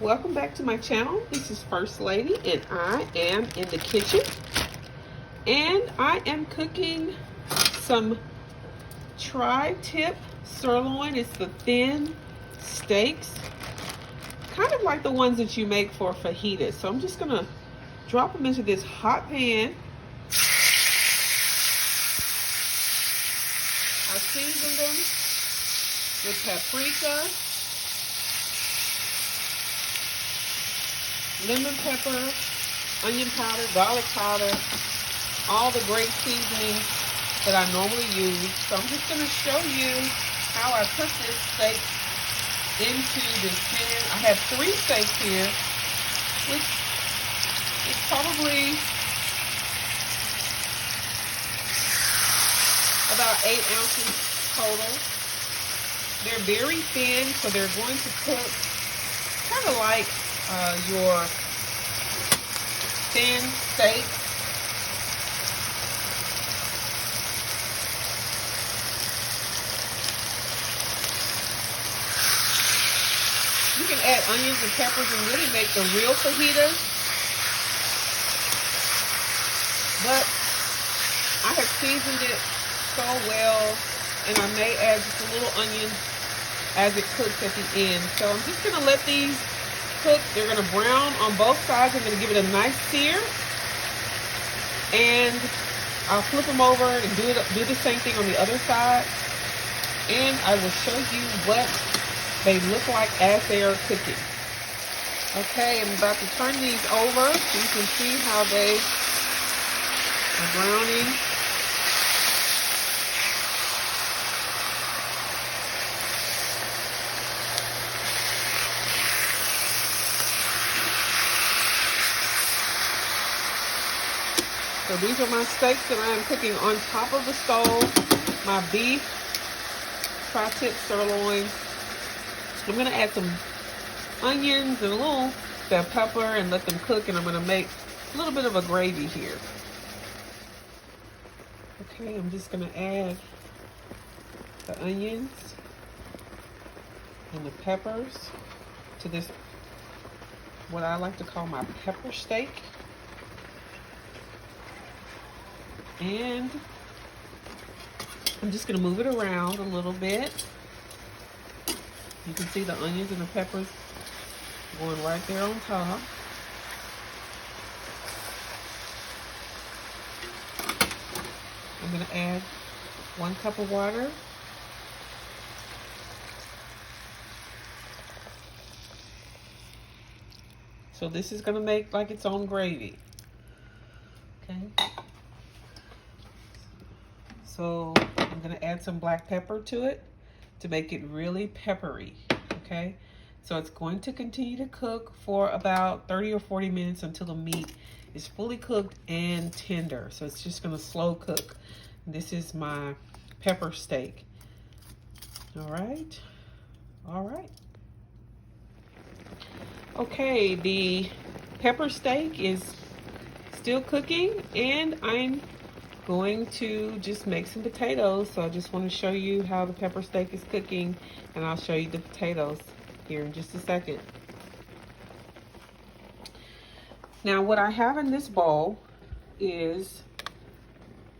Welcome back to my channel. This is First Lady and I am in the kitchen and I am cooking some tri-tip sirloin. It's the thin steaks, kind of like the ones that you make for fajitas. So I'm just gonna drop them into this hot pan. I seasoned them with paprika, lemon pepper, onion powder, garlic powder, all the great seasonings that I normally use. So I'm just going to show you how I put this steak into this pan. I have 3 steaks here, which is probably about 8 ounces total. They're very thin, so they're going to cook kind of like your thin steak. You can add onions and peppers and really make the real fajitas. But I have seasoned it so well, and I may add just a little onion as it cooks at the end. So I'm just going to let these cook. They're going to brown on both sides. I'm going to give it a nice sear, and I'll flip them over and do the same thing on the other side, and I will show you what they look like as they are cooking. Okay, I'm about to turn these over so you can see how they are browning. So these are my steaks that I am cooking on top of the stove. My beef tri-tip sirloin. I'm going to add some onions and a little bell pepper and let them cook, and I'm going to make a little bit of a gravy here. Okay, I'm just going to add the onions and the peppers to this, what I like to call my pepper steak. And I'm just going to move it around a little bit. You can see the onions and the peppers going right there on top. I'm going to add 1 cup of water. So this is going to make like its own gravy. Okay. So I'm going to add some black pepper to it to make it really peppery, okay? So it's going to continue to cook for about 30 or 40 minutes until the meat is fully cooked and tender. So it's just going to slow cook. This is my pepper steak. All right. All right. Okay, the pepper steak is still cooking, and I'm going to just make some potatoes. So I just want to show you how the pepper steak is cooking, and I'll show you the potatoes here in just a second. Now what I have in this bowl is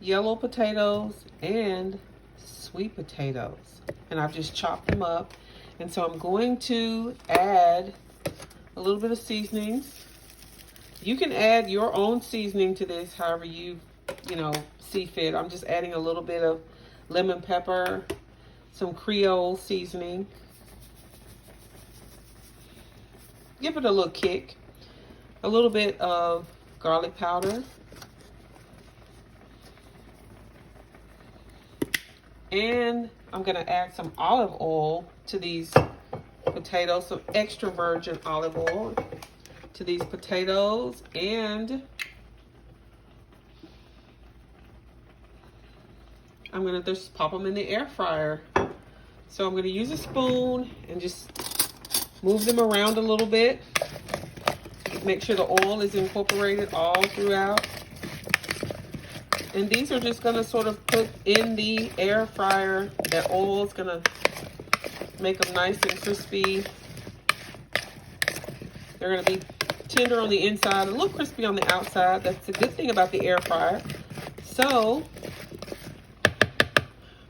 yellow potatoes and sweet potatoes, and I've just chopped them up. And so I'm going to add a little bit of seasonings. You can add your own seasoning to this however you see fit. I'm just adding a little bit of lemon pepper, some Creole seasoning. Give it a little kick. A little bit of garlic powder. And I'm going to add some olive oil to these potatoes, some extra virgin olive oil to these potatoes, and I'm going to just pop them in the air fryer. So I'm going to use a spoon and just move them around a little bit. Make sure the oil is incorporated all throughout. And these are just going to sort of cook in the air fryer. That oil is going to make them nice and crispy. They're gonna be tender on the inside, a little crispy on the outside. That's the good thing about the air fryer. So,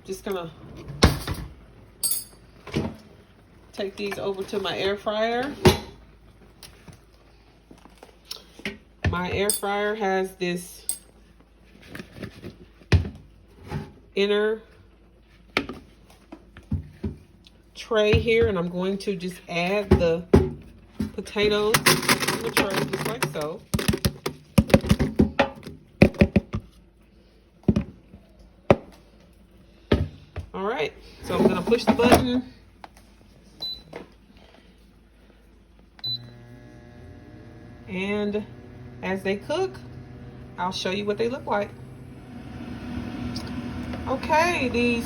just gonna take these over to my air fryer. My air fryer has this inner tray here, and I'm going to just add the potatoes on the tray just like so. All right, so I'm gonna push the button. And as they cook, I'll show you what they look like. Okay, these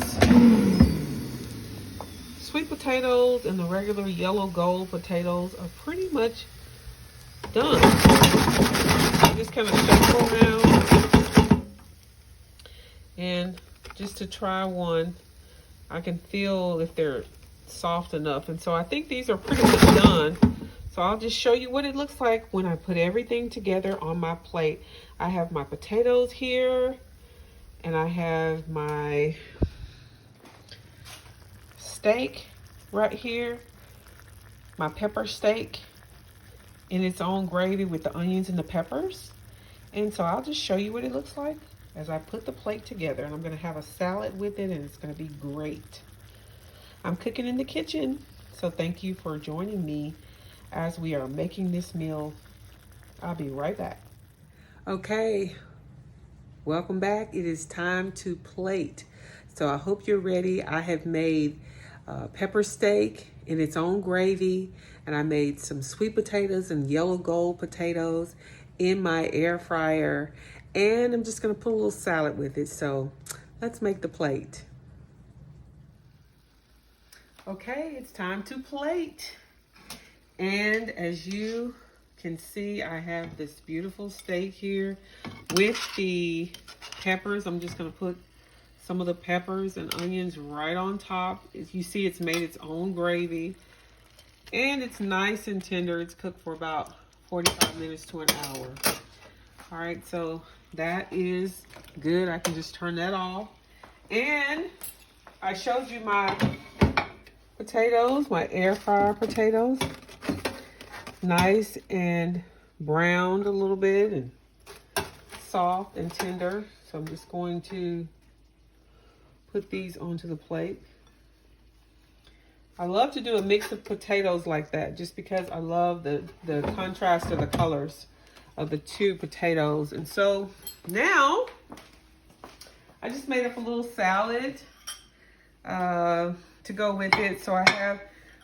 sweet potatoes and the regular yellow gold potatoes are pretty much done. Just kind of shuffle around. And just to try one, I can feel if they're soft enough. And so I think these are pretty much done. So I'll just show you what it looks like when I put everything together on my plate. I have my potatoes here, and I have my steak right here, my pepper steak in its own gravy with the onions and the peppers. And so I'll just show you what it looks like as I put the plate together. And I'm gonna have a salad with it, and it's gonna be great. I'm cooking in the kitchen, so thank you for joining me as we are making this meal. I'll be right back. Okay, welcome back. It is time to plate. So I hope you're ready. I have made pepper steak in its own gravy, and I made some sweet potatoes and yellow gold potatoes in my air fryer, and I'm just gonna put a little salad with it. So let's make the plate. Okay, it's time to plate. And as you can see, I have this beautiful steak here with the peppers. I'm just gonna put some of the peppers and onions right on top. As you see, it's made its own gravy, and it's nice and tender. It's cooked for about 45 minutes to an hour. All right, so that is good. I can just turn that off. And I showed you my potatoes, my air fryer potatoes. Nice and browned a little bit and soft and tender. So I'm just going to put these onto the plate. I love to do a mix of potatoes like that just because I love the contrast of the colors of the two potatoes. And so now I just made up a little salad to go with it. So I have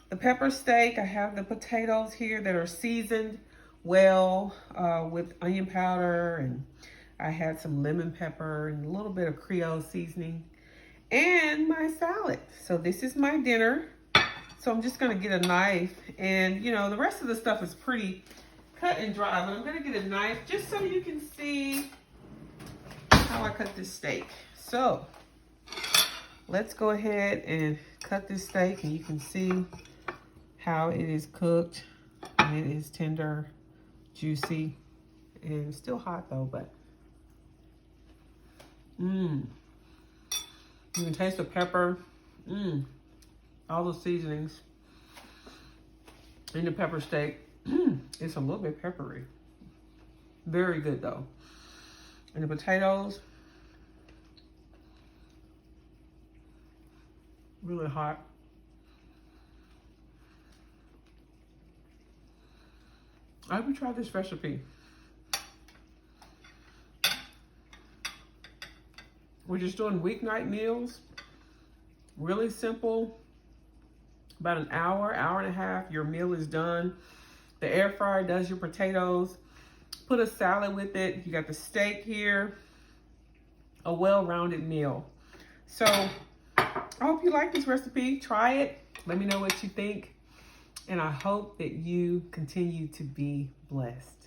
the pepper steak, I have the potatoes here that are seasoned well with onion powder, and I had some lemon pepper and a little bit of Creole seasoning, and my salad. So this is my dinner. So I'm just gonna get a knife, and you know, the rest of the stuff is pretty cut and dry, but I'm gonna get a knife just so you can see how I cut this steak. So let's go ahead and cut this steak, and you can see how it is cooked, and it is tender, juicy, and still hot though, but you can taste the pepper, all the seasonings in the pepper steak. It's a little bit peppery, very good though. And the potatoes, really hot. I hope you try this recipe. We're just doing weeknight meals. Really simple. About an hour, hour and a half, your meal is done. The air fryer does your potatoes. Put a salad with it. You got the steak here. A well-rounded meal. So I hope you like this recipe. Try it. Let me know what you think. And I hope that you continue to be blessed.